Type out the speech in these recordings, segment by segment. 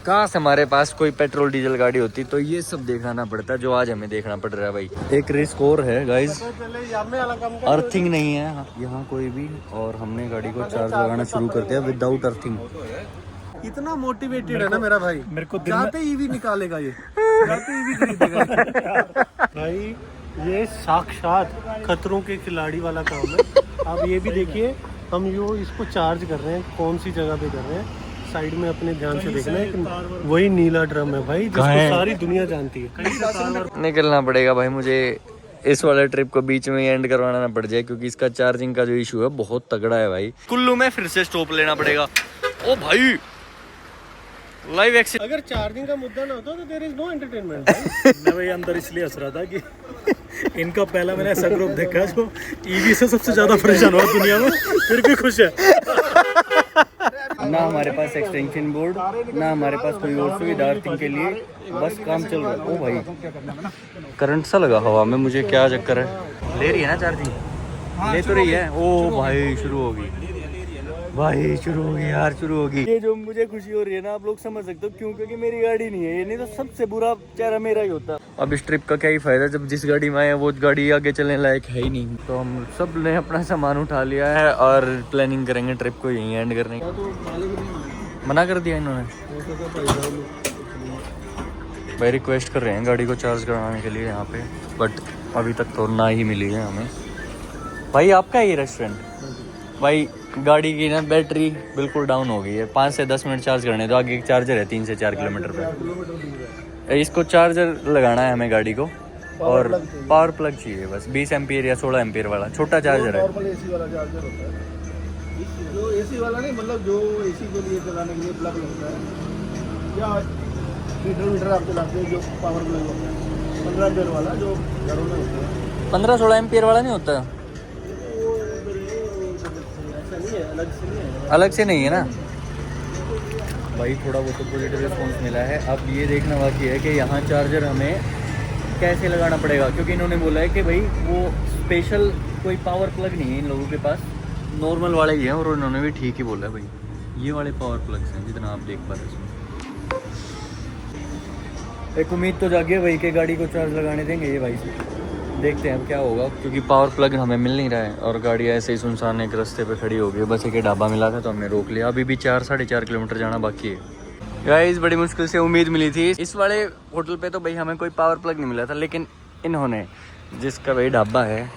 काश हमारे पास कोई पेट्रोल डीजल गाड़ी होती तो ये सब देखना पड़ता जो आज हमें देखना पड़ रहा है भाई। एक रिस्क और है गाइस, अर्थिंग नहीं है यहाँ कोई भी, और हमने गाड़ी को चार्ज लगाना शुरू कर दिया विदाउट अर्थिंग। इतना मोटिवेटेड है ना मेरा भाई, मेरे को जाते ईवी निकालेगा ये, जाते ईवी खरीदेगा भाई। ये साक्षात खतरों के खिलाड़ी वाला काम है। आप ये भी देखिए, हम इसको चार्ज कर रहे हैं, कौन सी जगह पे कर रहे हैं, साइड में अपने ध्यान से देखना है। वही नीला ड्रम है भाई, जिसको सारी दुनिया जानती है। निकलना पड़ेगा भाई मुझे, इस वाले ट्रिप को बीच में एंड करवाना ना पड़ जाए, क्योंकि इसका चार्जिंग का जो इशू है बहुत तगड़ा है भाई। कुल्लू में फिर से स्टॉप लेना पड़ेगा। ओ भाई लाइव एक्सीडेंट। अगर चार्जिंग का मुद्दा ना होता तो देयर इज नो एंटरटेनमेंट। मैं भाई अंदर इसलिए हंस रहा था कि इनका पहला मैंने ऐसा ग्रुप देखा जो ईवी से सबसे ज्यादा परेशान हुआ दुनिया में, फिर भी खुश है। ना हमारे पास एक्सटेंशन बोर्ड, ना हमारे पास कोई और सुविधा अर्थिंग के लिए, बस काम चल रहा है। ओ भाई करंट सा लगा हवा में, मुझे क्या चक्कर है। ले रही है ना चार्जिंग, ले तो रही है। ओ भाई शुरू होगी भाई, शुरू होगी यार, शुरू होगी। ये जो मुझे खुशी हो रही है ना, आप लोग समझ सकते हो क्यों, क्योंकि मेरी गाड़ी नहीं है। ये नहीं तो सबसे बुरा चेहरा मेरा ही होता। अब इस ट्रिप का क्या ही फायदा जब जिस गाड़ी में आए वो गाड़ी आगे चलने लायक है ही नहीं। तो हम सब ने अपना सामान उठा लिया है और प्लानिंग करेंगे ट्रिप को यहीं एंड करने की। मना कर दिया इन्होंने भाई, रिक्वेस्ट कर रहे हैं गाड़ी को चार्ज करवाने के लिए यहाँ पे, बट अभी तक तो ना ही मिली है हमें। भाई आपका है ये रेस्टोरेंट? भाई गाड़ी की ना बैटरी बिल्कुल डाउन हो गई है, 5 से 10 मिनट चार्ज करने तो आगे एक चार्जर है 3 से 4 किलोमीटर पे। इसको चार्जर लगाना है हमें गाड़ी को, और पावर प्लग चाहिए बस 20 एम्पियर या 16 एम्पियर वाला छोटा चार्जर है। एसी वाला चार्जर होता है, जो एसी वाला नहीं, मतलब जो एसी के लिए चलाने के लिए प्लग लगता है, या मीटर आप चलाते हैं जो पावर प्लग होता है 15 एम्पियर वाला, जो घरों में होता है। 15-16 एम्पियर वाला नहीं होता? अलग से नहीं है ना भाई। थोड़ा बहुत तो पॉजिटिव रिस्पॉन्स मिला है। अब ये देखना बाकी है कि यहाँ चार्जर हमें कैसे लगाना पड़ेगा, क्योंकि इन्होंने बोला है कि भाई वो स्पेशल कोई पावर प्लग नहीं है इन लोगों के पास, नॉर्मल वाले ही हैं। और उन्होंने भी ठीक ही बोला है भाई, ये वाले पावर प्लग्स हैं जितना आप देख पा रहे हैं। एक उम्मीद तो जागी है भाई कि गाड़ी को चार्ज लगाने देंगे ये भाई से। देखते हैं अब क्या होगा, क्योंकि पावर प्लग हमें मिल नहीं रहा है और गाड़ी ऐसे ही सुनसान एक रास्ते पे खड़ी हो गई। बस एक ढाबा मिला था तो हमने रोक लिया। अभी भी 4-4.5 किलोमीटर जाना बाकी है गाइस। बड़ी मुश्किल से उम्मीद मिली थी इस वाले होटल पे तो भाई हमें कोई पावर प्लग नहीं मिला था, लेकिन इन्होंने जिसका भाई ढाबा है,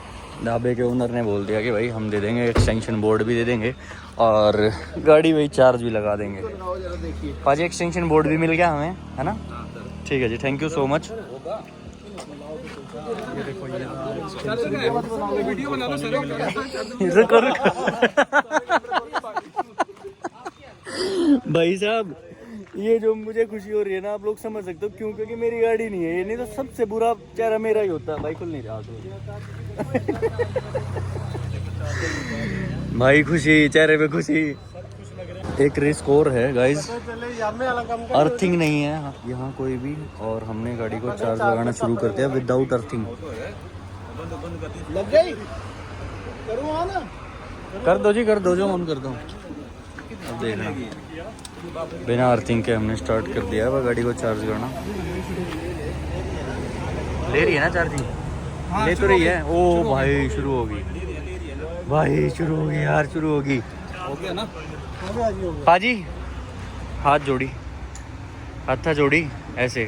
ढाबे के ओनर ने बोल दिया कि भाई हम दे देंगे, एक्सटेंशन बोर्ड भी दे देंगे और गाड़ी वही चार्ज भी लगा देंगे। पाजी एक्सटेंशन बोर्ड भी मिल गया हमें, है ना? ठीक है जी, थैंक यू सो मच। भाई साहब ये जो मुझे खुशी हो रही है ना, आप लोग समझ सकते हो क्यों, क्योंकि मेरी गाड़ी नहीं है। ये नहीं तो सबसे बुरा चेहरा मेरा ही होता। भाई खुल नहीं रहा भाई, खुशी चेहरे पे खुशी। एक रिस्क और है गाइस, अर्थिंग नहीं है यहाँ कोई भी, और हमने गाड़ी को चार्ज लगाना शुरू कर दिया विदाउट अर्थिंग। लग गई? कर दो जी, कर दो, जो ऑन कर दो। अब देखना, बिना अर्थिंग के हमने स्टार्ट कर दिया है गाड़ी को चार्ज करना। ले रही है ना चार्जिंग? ले तो रही है। ओ भाई शुरू होगी भाई, शुरू होगी यार, शुरू होगी। हो गया ना पाजी, हाथ जोड़ी, हाथा जोड़ी ऐसे,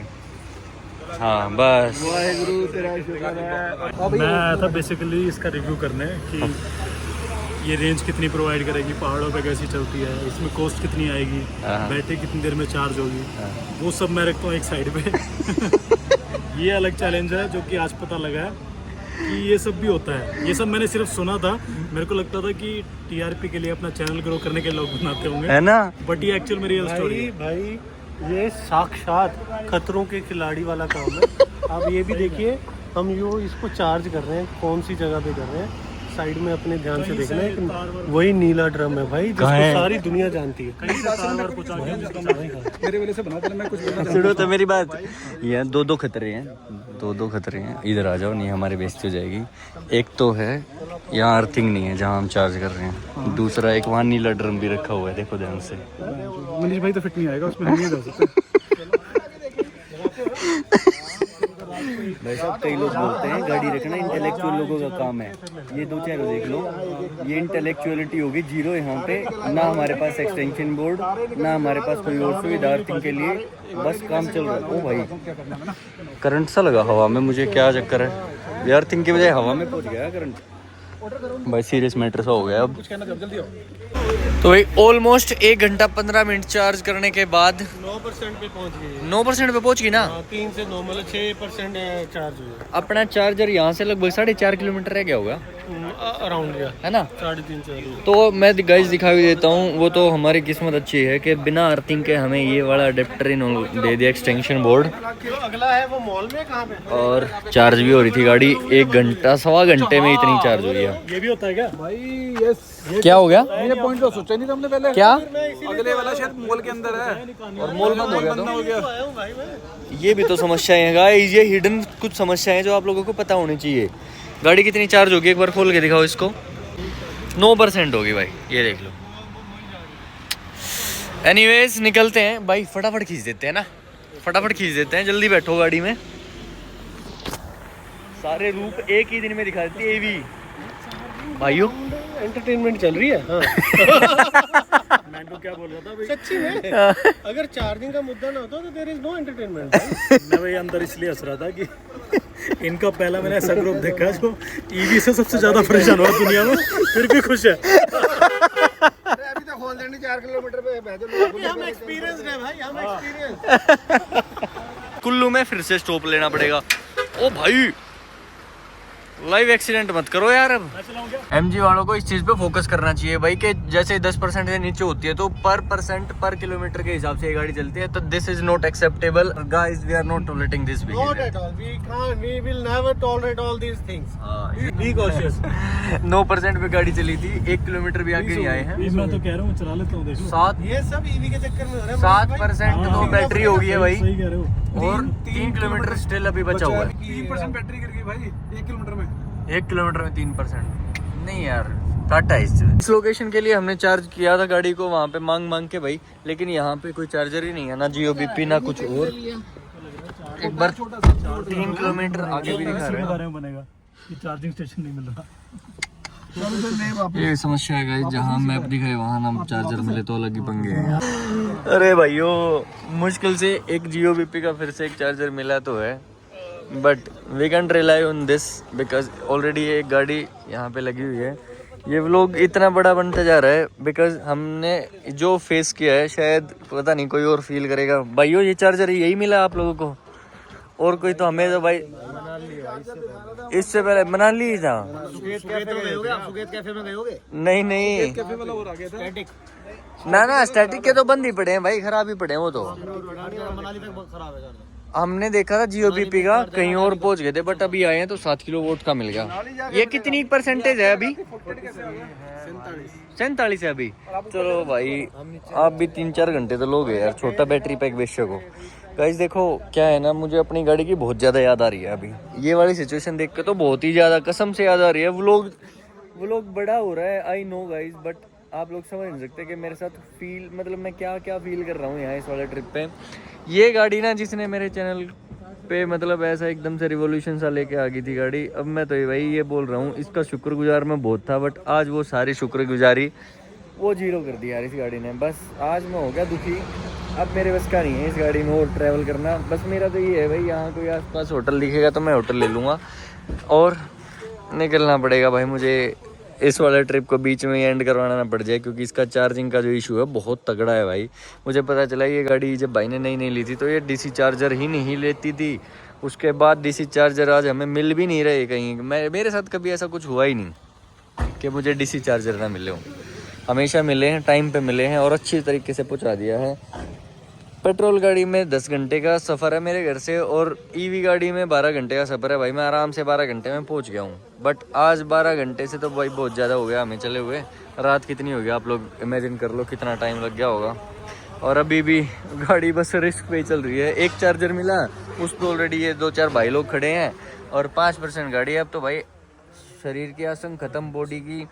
हाँ बस। मैं आया था बेसिकली इसका रिव्यू करने कि ये रेंज कितनी प्रोवाइड करेगी, पहाड़ों पे कैसी चलती है, इसमें कॉस्ट कितनी आएगी, बैटरी कितनी देर में चार्ज होगी, वो सब मैं रखता हूँ एक साइड पे। ये अलग चैलेंज है जो कि आज पता लगा है कि ये सब भी होता है। ये सब मैंने सिर्फ सुना था, मेरे को लगता था कि टीआरपी के लिए अपना चैनल ग्रो करने के लोग बनाते होंगे, है ना? बट ये एक्चुअल में रियल स्टोरी है भाई। ये साक्षात खतरों के खिलाड़ी वाला काम है। आप ये भी देखिए, हम इसको चार्ज कर रहे हैं, कौन सी जगह पे कर रहे हैं, साइड में अपने ध्यान से देखना है कि वही नीला ड्रम है भाई, जिसको सारी दुनिया जानती है। मेरे वजह से बना मैं कुछ सुनो तो मेरी बात, यहाँ दो खतरे हैं, दो खतरे हैं। इधर आ जाओ, नहीं हमारी बेइज्जती हो जाएगी। एक तो है यहाँ अर्थिंग नहीं है जहाँ हम चार्ज कर रहे हैं, दूसरा एक वहाँ नीला ड्रम भी रखा हुआ है, देखो ध्यान से। मनीष भाई तो फिट नहीं आएगा उसमें, हम नहीं जा सकते। भाई साहब कई लोग बोलते हैं गाड़ी रखना इंटेलेक्चुअल लोगों का काम है, ये दो चेहरे देख लो, ये इंटेलेक्चुअलिटी होगी जीरो यहाँ पे। ना हमारे पास एक्सटेंशन बोर्ड, ना हमारे पास कोई और सुविधा अर्थिंग के लिए, बस काम चल रहा है। ओ भाई करंट सा लगा हवा में, मुझे क्या चक्कर है, अर्थिंग की बजाय हवा में पहुँच गया करंट। भाई सीरियस मैटर सा हो गया अब। तो भाई ऑलमोस्ट 1 घंटा 15 मिनट चार्ज करने के बाद 9% पे पहुंच गई। 9% पे पहुंच गई ना। 3 से 9 मतलब 6% चार्ज हुआ। अपना चार्जर यहाँ से लगभग 4.5 किलोमीटर रह गया होगा अराउंड है ना, 3.5-4। तो मैं गाइस दिखा भी देता हूँ। वो तो हमारी किस्मत अच्छी है कि बिना अर्थिंग के हमें ये वाला अडेप्टर इन्होंने दे दिया, एक्सटेंशन बोर्ड। अगला है वो मॉल में, कहाँ पे? और चार्ज भी हो रही थी गाड़ी, 1 घंटा सवा घंटे में इतनी चार्ज हुई है। ये भी होता है क्या भाई? यस। क्या हो गया? ये पॉइंट तो सोचा नहीं था हमने पहले। क्या? अगले वाला शायद मॉल के अंदर है और मॉल बंद हो गया, हो गया। ये भी तो समस्याएं हैं गाइस, ये हिडन कुछ समस्याएं हैं जो आप लोगों को पता होनी चाहिए। गाड़ी कितनी चार्ज होगी एक बार खोल के दिखाओ इसको। 9% होगी भाई, ये देख लो। एनीवेज निकलते हैं भाई, फटाफट खींच देते हैं ना, फटाफट खींच देते हैं, जल्दी बैठो गाड़ी में। सारे रूप एक ही दिन में दिखा देती है एवी भाइयों। एंटरटेनमेंट चल रही है। हाँ। मैं तो क्या बोल रहा था भाई, सच्ची में अगर चार्जिंग का मुद्दा ना होता तो देयर इज नो एंटरटेनमेंट। मैं भाई अंदर इसलिए हंस रहा था कि इनका पहला मैंने ऐसा ग्रुप देखा जो ईवी से सबसे ज्यादा परेशान हुआ दुनिया में, फिर भी खुश है। अभी तक खोल देंगे 4 किलोमीटर पे। हम एक्सपीरियंस्ड है भाई, हम एक्सपीरियंस। कुल्लू में फिर से स्टॉप लेना पड़ेगा। ओ भाई लाइव एक्सीडेंट मत करो यार। अब MG वालों को इस चीज पे फोकस करना चाहिए भाई कि जैसे 10% से नीचे होती है तो पर किलोमीटर के हिसाब से ये गाड़ी चलती है, तो this is not acceptable guys, we are not tolerating this behaviour. Not at all. We will never tolerate all these things. Be cautious. 9% पे गाड़ी चली थी, 1 किलोमीटर भी आगे नहीं आए हैं। मैं तो कह रहा हूँ चला लेता हूँ, देखो। 7 ये सब ईवी के चक्कर में हो रहा है। 7% तो बैटरी हो गई है भाई, सही कह रहे हो। और 3 किलोमीटर स्टिल अभी बचा हुआ है। 3% बैटरी गिर गई भाई 1 किलोमीटर में। 1 किलोमीटर में 3%। नहीं यार टाटा है इस लोकेशन के लिए हमने चार्ज किया था गाड़ी को वहाँ पे मांग के भाई, लेकिन यहाँ पे कोई चार्जर ही नहीं है, ना जियो बीपी ना कुछ और। एक बार 3 किलोमीटर आगे भी दिखा रहे हैं, बनेगा कि चार्जिंग स्टेशन नहीं मिल रहा। ये समस्या है गाइस, जहाँ मैप दिखाए वहाँ ना चार्जर मिले तो अलग ही पंगे हैं। अरे भाइयों मुश्किल से एक जियो बीपी का फिर से एक चार्जर मिला तो है, but we can rely on this because already एक गाड़ी यहाँ पे लगी हुई है। ये व्लॉग इतना बड़ा बनता जा रहा है बिकॉज हमने जो फेस किया है शायद पता नहीं कोई और फील करेगा। भाइयों ये चार्जर यही मिला आप लोगों को, और कोई तो हमें तो भाई इससे पहले मनाली था। नहीं ना स्टैटिक के तो बंद ही पड़े हैं भाई, खराब ही पड़े हैं वो तो। हमने देखा था जियो बीपी का कहीं और पहुंच गए थे, बट अभी आए हैं तो 7 किलोवाट का मिल गया। ये कितनी परसेंटेज है अभी? 47 है अभी। चलो भाई आप भी 3-4 घंटे तो लोगे यार, छोटा बैटरी पैक बेशक हो। गाइस देखो क्या है ना, मुझे अपनी गाड़ी की बहुत ज़्यादा याद आ रही है अभी, ये वाली सिचुएशन देख के तो बहुत ही ज़्यादा कसम से याद आ रही है। व्लॉग बड़ा हो रहा है आई नो गाइस, बट आप लोग समझ नहीं सकते कि मेरे साथ फील मतलब मैं क्या फील कर रहा हूँ यहाँ इस वाले ट्रिप पे। ये गाड़ी ना जिसने मेरे चैनल पे मतलब ऐसा एकदम से रिवॉल्यूशन सा लेके आ गई थी गाड़ी, अब मैं तो भाई ये बोल रहा हूँ इसका शुक्रगुजार मैं बहुत था, बट आज वो सारी शुक्रगुजारी वो जीरो कर दी यार इस गाड़ी ने। बस आज मैं हो गया दुखी, अब मेरे बस का नहीं है इस गाड़ी में और ट्रैवल करना। बस मेरा तो ये है भाई, यहाँ कोई आसपास होटल दिखेगा तो मैं होटल ले लूँगा और निकलना पड़ेगा भाई मुझे। इस वाले ट्रिप को बीच में एंड करवाना ना पड़ जाए, क्योंकि इसका चार्जिंग का जो इशू है बहुत तगड़ा है भाई। मुझे पता चला ये गाड़ी जब भाई ने नई ली थी तो ये DC चार्जर ही नहीं लेती थी, उसके बाद DC चार्जर आज हमें मिल भी नहीं रहे कहीं। मेरे साथ कभी ऐसा कुछ हुआ ही नहीं कि मुझे DC चार्जर ना मिले हो, हमेशा मिले हैं, टाइम पे मिले हैं और अच्छी तरीके से पहुंचा दिया है। पेट्रोल गाड़ी में 10 घंटे का सफ़र है मेरे घर से, और ईवी गाड़ी में 12 घंटे का सफ़र है भाई। मैं आराम से 12 घंटे में पहुंच गया हूँ। बट आज 12 घंटे से तो भाई बहुत ज़्यादा हो गया हमें चले हुए। रात कितनी हो गया आप लोग इमेजिन कर लो कितना टाइम लग गया होगा। और अभी भी गाड़ी बस रिस्क पे ही चल रही है। एक चार्जर मिला, उस पर ऑलरेडी ये 2-4 भाई लोग खड़े हैं, और 5% गाड़ी है। अब तो भाई शरीर की आसन खत्म, बॉडी की,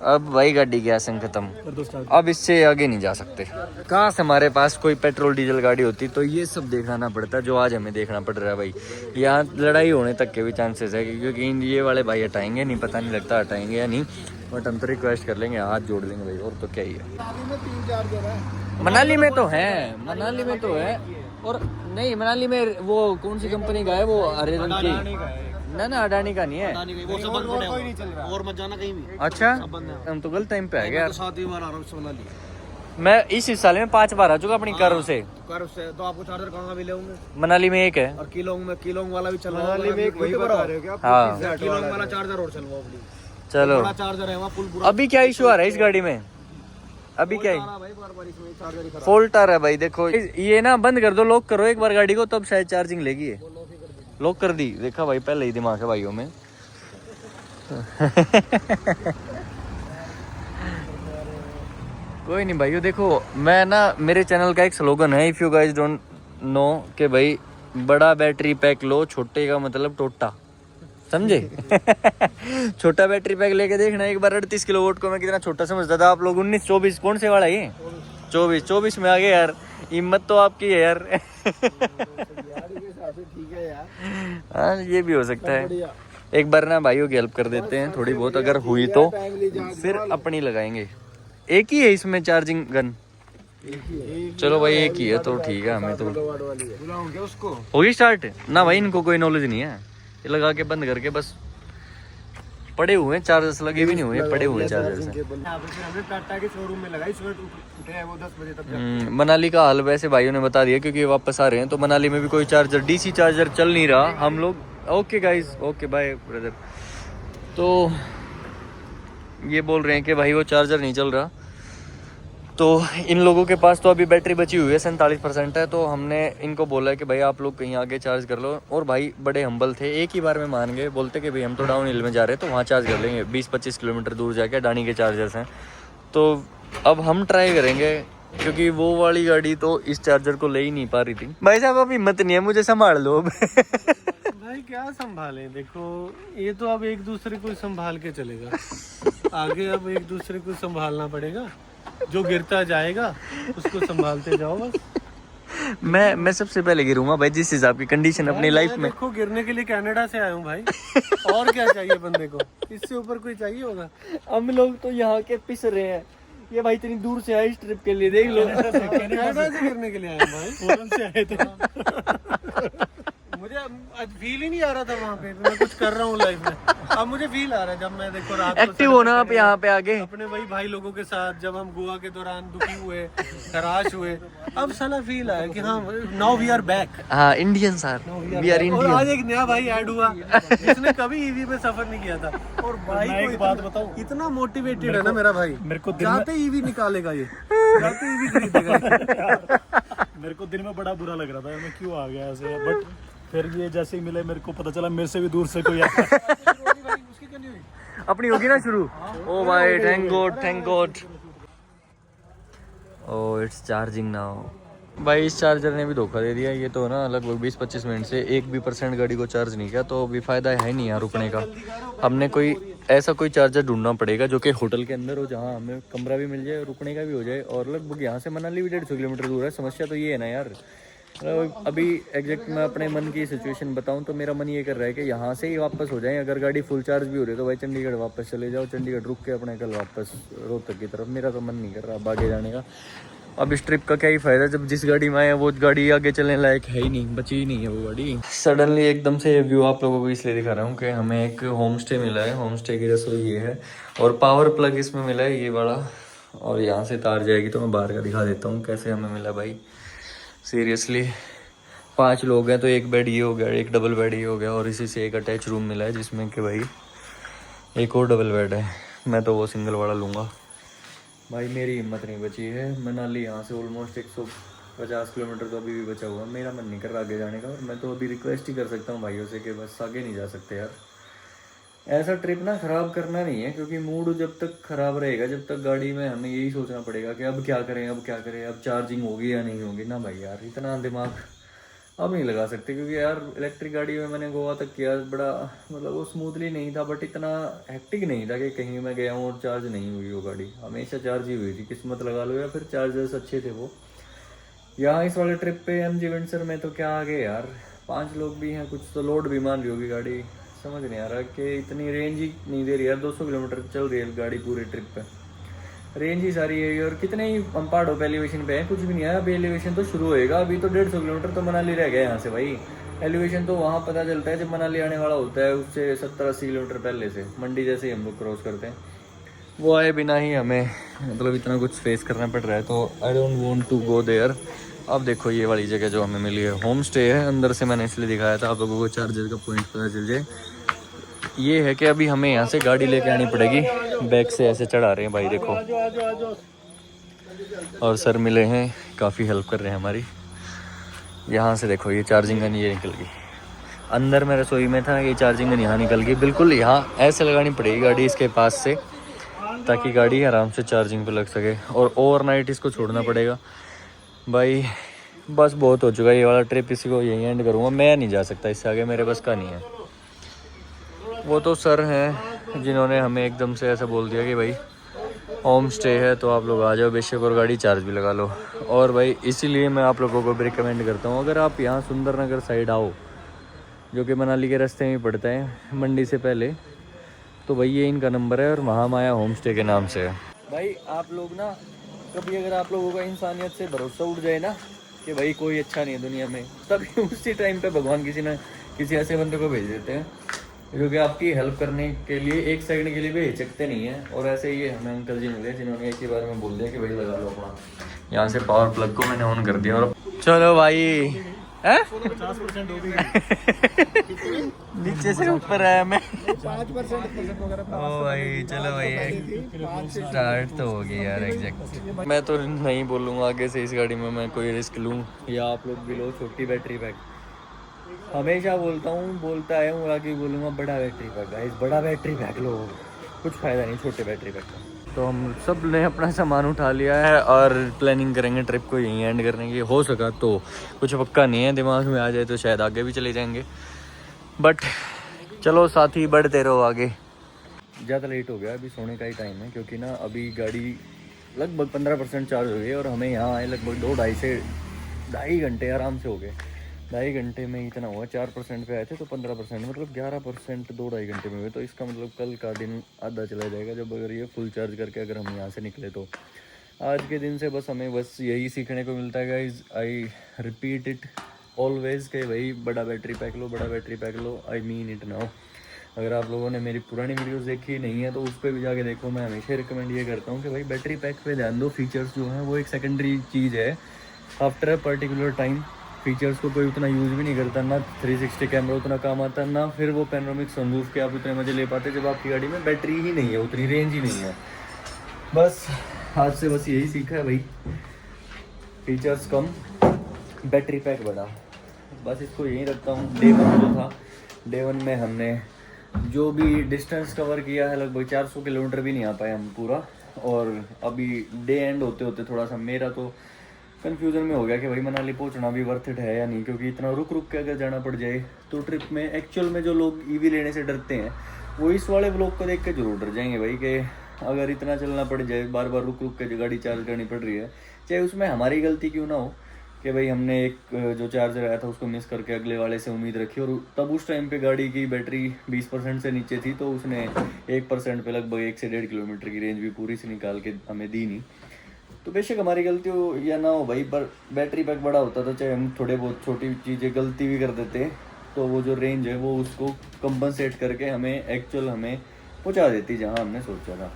अब भाई गाड़ी की आसन खत्म। अब इससे आगे नहीं जा सकते। काश हमारे पास कोई पेट्रोल डीजल गाड़ी होती तो ये सब देखना पड़ता जो आज हमें देखना पड़ रहा है भाई। यहाँ लड़ाई होने तक के भी चांसेस है, क्योंकि ये वाले भाई हटाएंगे नहीं, पता नहीं लगता हटाएंगे या नहीं। बट हम तो रिक्वेस्ट कर लेंगे, हाथ जोड़ देंगे भाई, और तो क्या ही है। मनाली में तो है, मनाली में तो है। और नहीं, मनाली में वो कौन सी कंपनी का है, वो हरे रंग की ना अडानी का नहीं है। वो सब बंद पड़े, कोई नहीं चल रहा, और मत जाना कहीं भी। अच्छा, हम तो गलत टाइम पे आ गए यार। मैं इस साल में 5 बार आ चुका अपनी कर्व से। तो आपको चार्जर कहाँ भी लेंगे? मनाली में एक है, और किलोंग वाला भी चल रहा है। मनाली में एक वही बता रहे हो क्या? हाँ, किलोंग वाला चार्जर और चलवा। चलो बड़ा चार्जर है वहाँ फुल पूरा। अभी क्या इशू आ रहा है इस गाड़ी में? अभी क्या है? फॉल्ट आ रहा है भाई। देखो ये ना बंद कर दो, लॉक करो एक बार गाड़ी को, तब शायद चार्जिंग लेगी। लॉक कर दी, देखा भाई, पहले ही दिमाग है भाइयों में। कोई नहीं भाइयों, देखो मैं ना, मेरे चैनल का एक स्लोगन है, if you guys don't know, कि भाई बड़ा बैटरी पैक लो, छोटे का मतलब टोटा, समझे? छोटा बैटरी पैक लेके देखना एक बार। 38 किलोवाट को मैं कितना छोटा समझता था। आप लोग 19-24 कौन से वाला ये 24 में आ गए यार। हिम्मत तो आपकी है यार। हाँ, ये भी हो सकता है। एक बार ना भाइयों की हेल्प कर देते हैं थोड़ी बहुत, अगर हुई तो फिर अपनी लगाएंगे। एक ही है इसमें चार्जिंग गन? चलो भाई एक ही है तो ठीक है। हमें तो होगी स्टार्ट ना भाई, इनको कोई नॉलेज नहीं है। ये लगा के बंद करके बस पड़े हुए हैं, चार्जर्स लगे भी नहीं हुए, पड़े हुए चार्जर्स हैं। मनाली का हाल वैसे भाइयों ने बता दिया, क्योंकि वापस आ रहे हैं तो मनाली में भी कोई चार्जर, डीसी चार्जर चल नहीं रहा। हम लोग okay guys, okay bye brother. तो ये बोल रहे हैं कि भाई वो चार्जर नहीं चल रहा, तो इन लोगों के पास तो अभी बैटरी बची हुई है 47% है। तो हमने इनको बोला है कि भाई आप लोग कहीं आगे चार्ज कर लो। और भाई बड़े हम्बल थे, एक ही बार में मान गए, बोलते कि भाई हम तो डाउन हिल में जा रहे हैं तो वहाँ चार्ज कर लेंगे, 20-25 किलोमीटर दूर जाके अडानी के चार्जर्स हैं। तो अब हम ट्राई करेंगे, क्योंकि वो वाली गाड़ी तो इस चार्जर को ले ही नहीं पा रही थी। भाई साहब अब हिम्मत नहीं है, मुझे संभाल लो। भाई क्या संभालें, देखो ये तो अब एक दूसरे को संभाल के चलेगा। आगे अब एक दूसरे को संभालना पड़ेगा, जो गिरता जाएगा उसको संभालते जाओ बस। मैं सबसे पहले गिरूंगा भाई, जिस हिसाब की कंडीशन अपनी लाइफ में। देखो गिरने के लिए कनाडा से आया हूँ भाई। और क्या चाहिए बंदे को, इससे ऊपर कोई चाहिए होगा? हम लोग तो यहाँ के पिस रहे हैं, ये भाई इतनी दूर से आए इस ट्रिप के लिए, देख लो। कनाडा से गिरने के लिए आया भाई, फॉरेन से आए थे। मुझे आज फील ही नहीं आ रहा था वहाँ पे मैं कुछ कर रहा हूँ लाइफ में। अब मुझे फील आ रहा है, जब मैं देखो रात को एक्टिव हो ना आप यहाँ पे आगे अपने वही भाई लोगों के साथ, जब हम गोवा के दौरान दुखी हुए, हराश हुए, अब साला फील आया कि हाँ नाउ वी आर बैक। हाँ, इंडियंस आर, वी आर और इंडियन। आज एक नया भाई ऐड हुआ जिसने कभी ईवी पे सफर नहीं किया था, और भाई को एक बात बताऊं, इतना मोटिवेटेड है ना मेरा भाई, मेरे को जाते ईवी निकालेगा ये, जाते ईवी खरीदेगा। मेरे को दिन में बड़ा बुरा लग रहा था, मैं क्यों आ गया ऐसे, बट फिर ये जैसे ही मिले मेरे को पता चला मेरे से भी दूर से कोई आया। अपनी होगी ना शुरू। ओ भाई, thank God, thank God. Oh it's charging now. भाई इस चार्जर ने भी धोखा दे दिया। ये तो ना लगभग 20-25 मिनट से 1% गाड़ी को चार्ज नहीं किया, तो अभी फ़ायदा है नहीं यहाँ रुकने का। हमने कोई ऐसा कोई चार्जर ढूंढना पड़ेगा जो कि होटल के अंदर हो, जहाँ हमें कमरा भी मिल जाए, रुकने का भी हो जाए। और लगभग यहाँ से मनाली भी 150 किलोमीटर दूर है। समस्या तो ये है ना यार, अभी एग्जैक्ट मैं अपने मन की सिचुएशन बताऊं तो मेरा मन ये कर रहा है कि यहाँ से ही वापस हो जाएं। अगर गाड़ी फुल चार्ज भी हो रही है तो भाई चंडीगढ़ वापस चले जाओ, चंडीगढ़ रुक के अपने कल वापस रोहतक की तरफ। मेरा तो मन नहीं कर रहा अब आगे जाने का। अब इस ट्रिप का क्या ही फ़ायदा जब जिस गाड़ी में आए वो गाड़ी आगे चलने लायक है ही नहीं, बची ही नहीं है वो गाड़ी। सडनली एकदम से ये व्यू आप लोगों को इसलिए दिखा रहा हूँ कि हमें एक होम स्टे मिला है। होम स्टे की रसोई ये है और पावर प्लग इसमें मिला है ये वाला, और यहाँ से तार जाएगी। तो मैं बाहर का दिखा देता हूँ कैसे हमें मिला भाई। सीरियसली 5 लोग हैं तो एक बेड ये हो गया, एक डबल बेड ये हो गया, और इसी से एक अटैच रूम मिला है जिसमें कि भाई एक और डबल बेड है। मैं तो वो सिंगल वाला लूँगा भाई। मेरी हिम्मत नहीं बची है। मनाली यहाँ से ऑलमोस्ट 50 किलोमीटर तो अभी भी बचा हुआ, मेरा मन नहीं कर रहा आगे जाने का। और मैं तो अभी रिक्वेस्ट ही कर सकता हूँ भाइयों से कि बस आगे नहीं जा सकते यार। ऐसा ट्रिप ना ख़राब करना नहीं है, क्योंकि मूड जब तक ख़राब रहेगा, जब तक गाड़ी में हमें यही सोचना पड़ेगा कि अब क्या करें, अब क्या करें, अब चार्जिंग होगी या नहीं होगी ना भाई यार, इतना दिमाग अब नहीं लगा सकते। क्योंकि यार इलेक्ट्रिक गाड़ी में मैंने गोवा तक किया, बड़ा मतलब वो स्मूथली नहीं था, बट इतना हेक्टिक नहीं था कि कहीं मैं गया हूँ और चार्ज नहीं हुई वो गाड़ी, हमेशा चार्ज ही हुई थी, किस्मत लगा लो या फिर चार्जर्स अच्छे थे वो। यहाँ इस वाले ट्रिप पे MG विंडसर में तो क्या आगे यार, 5 लोग भी हैं, कुछ तो लोड भी मान रही होगी गाड़ी, समझ नहीं आ रहा कि इतनी रेंज ही नहीं दे रही यार। 200 किलोमीटर चल रही है गाड़ी पूरे ट्रिप पे, रेंज ही सारी है। और कितने ही हम पहाड़ों पे एलिवेशन पे हैं, कुछ भी नहीं है अभी, एलिवेशन तो शुरू होएगा, अभी तो 150 किलोमीटर तो मनाली रह गया यहाँ से भाई। एलिवेशन तो वहाँ पता चलता है जब मनाली आने वाला होता है, उससे 70-80 किलोमीटर पहले से, मंडी जैसे ही हम लोग क्रॉस करते हैं। वो आए बिना ही हमें मतलब इतना कुछ फेस करना पड़ रहा है, तो I don't want to go there. अब देखो ये वाली जगह जो हमें मिली है, होम स्टे है, अंदर से मैंने इसलिए दिखाया था आप लोगों को चार्जर का पॉइंट पता चल जाए। ये है कि अभी हमें यहाँ से गाड़ी लेके आनी पड़ेगी, बैक से ऐसे चढ़ा रहे हैं भाई देखो, और सर मिले हैं, काफ़ी हेल्प कर रहे हैं हमारी। यहाँ से देखो ये चार्जिंग गन ये निकल गई, अंदर मैं रसोई में था, ये चार्जिंग गन यहाँ निकल गई, बिल्कुल यहाँ ऐसे लगानी पड़ेगी गाड़ी इसके पास से, ताकि गाड़ी आराम से चार्जिंग पे लग सके। और ओवरनाइट इसको छोड़ना पड़ेगा भाई। बस बहुत हो चुका है ये वाला ट्रिप, इसी को यहीं एंड करूँगा, मैं नहीं जा सकता इससे आगे, मेरे बस का नहीं है। वो तो सर हैं जिन्होंने हमें एकदम से ऐसा बोल दिया कि भाई होम स्टे है तो आप लोग आ जाओ बेशक, और गाड़ी चार्ज भी लगा लो। और भाई इसीलिए मैं आप लोगों को भी रिकमेंड करता हूँ, अगर आप यहाँ सुंदरनगर साइड आओ, जो कि मनाली के रास्ते में पड़ता है मंडी से पहले, तो भाई ये इनका नंबर है और महामाया होम स्टे के नाम से है। भाई आप लोग ना कभी अगर आप लोगों का इंसानियत से भरोसा उठ जाए ना कि भाई कोई अच्छा नहीं है दुनिया में, तभी उसी टाइम पे भगवान किसी ऐसे बंदे को भेज देते हैं जो कि आपकी हेल्प करने के लिए एक सेकंड के लिए भी हिचकते नहीं है। और ऐसे ही हमें अंकल जी मिले जिन्होंने एक ही बार में बोल दिया कि भाई लगा लो अपना, यहाँ से पावर प्लग को मैंने ऑन कर दिया और चलो भाई 50% हो गई। नीचे से ऊपर आया मैं। 5% ओ भाई चलो भाई स्टार्ट तो हो गई यार एग्जैक्ट। मैं तो नहीं बोलूँगा आगे से इस गाड़ी में मैं कोई रिस्क लूँ, या आप लोग भी लो छोटी बैटरी पैक। हमेशा बोलता हूँ, बोलता है हूँ, आगे बोलूँगा बड़ा बैटरी पैक गाइस, बड़ा बैटरी पैक लो, कुछ फ़ायदा नहीं छोटे बैटरी पैक का। तो हम सब ने अपना सामान उठा लिया है और प्लानिंग करेंगे ट्रिप को यहीं एंड करने की। हो सका तो, कुछ पक्का नहीं है, दिमाग में आ जाए तो शायद आगे भी चले जाएंगे, बट चलो साथी बढ़ते रहो आगे। ज़्यादा लेट हो गया, अभी सोने का ही टाइम है, क्योंकि ना अभी गाड़ी लगभग 15% चार्ज हो गई और हमें यहाँ आए लगभग 2-2.5 से 2.5 घंटे आराम से हो गए। 2.5 घंटे में इतना हुआ, 4% पे आए थे तो 15% मतलब 11% 2-2.5 घंटे में हुए। तो इसका मतलब कल का दिन आधा चला जाएगा जब अगर ये फुल चार्ज करके अगर हम यहाँ से निकले तो। आज के दिन से बस हमें बस यही सीखने को मिलता है guys, I repeat it always कि भाई बड़ा बैटरी पैक लो, बड़ा battery pack low, I mean it now. अगर आप लोगों ने मेरी पुरानी वीडियोस देखी नहीं है तो उस पर भी जाके देखो। मैं हमेशा रिकमेंड ये करता हूँ कि भाई बैटरी पैक पे ध्यान दो, फीचर्स जो हैं वो एक सेकेंडरी चीज़ है। After a particular time features को कोई उतना यूज़ भी नहीं करता, ना 360 कैमरा उतना काम आता, ना फिर वो पैनोरामिक सनरूफ के आप उतने मज़े ले पाते जब आपकी गाड़ी में बैटरी ही नहीं है, उतनी रेंज ही नहीं है। बस आज से बस यही सीखा है भाई, फीचर्स कम, बैटरी पैक बड़ा। बस इसको यहीं रखता हूँ। डे 1 जो था, डे 1 में हमने जो भी डिस्टेंस कवर किया है लगभग 400 किलोमीटर भी नहीं आ पाए हम पूरा। और अभी डे एंड होते होते थोड़ा सा मेरा तो कन्फ्यूज़न में हो गया कि भाई मनाली पहुंचना भी वर्थ इट है या नहीं, क्योंकि इतना रुक रुक के अगर जाना पड़ जाए तो ट्रिप में एक्चुअल में जो लोग ईवी लेने से डरते हैं वो इस वाले ब्लॉग को देख के जरूर डर जाएंगे भाई, कि अगर इतना चलना पड़ जाए, बार बार रुक रुक के जो गाड़ी चार्ज करनी पड़ रही है, चाहे उसमें हमारी गलती क्यों ना हो कि भाई हमने एक जो चार्जर आया था उसको मिस करके अगले वाले से उम्मीद रखी, और तब उस टाइम पे गाड़ी की बैटरी 20% से नीचे थी, तो उसने 1% पे लगभग 1 से 1.5 किलोमीटर की रेंज भी पूरी से निकाल के हमें दी नहीं। तो बेशक हमारी गलती हो या ना हो भाई, पर बैटरी पैक बड़ा होता तो चाहे हम थोड़े बहुत छोटी चीज़ें गलती भी कर देते तो वो जो रेंज है वो उसको कंपनसेट करके हमें एक्चुअल हमें पहुंचा देती जहां हमने सोचा था।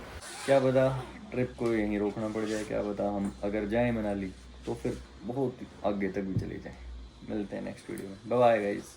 क्या पता ट्रिप को यहीं रोकना पड़ जाए, क्या पता हम अगर जाएं मनाली तो फिर बहुत आगे तक भी चले जाएं। मिलते हैं नेक्स्ट वीडियो में, बाय बाय गाइस।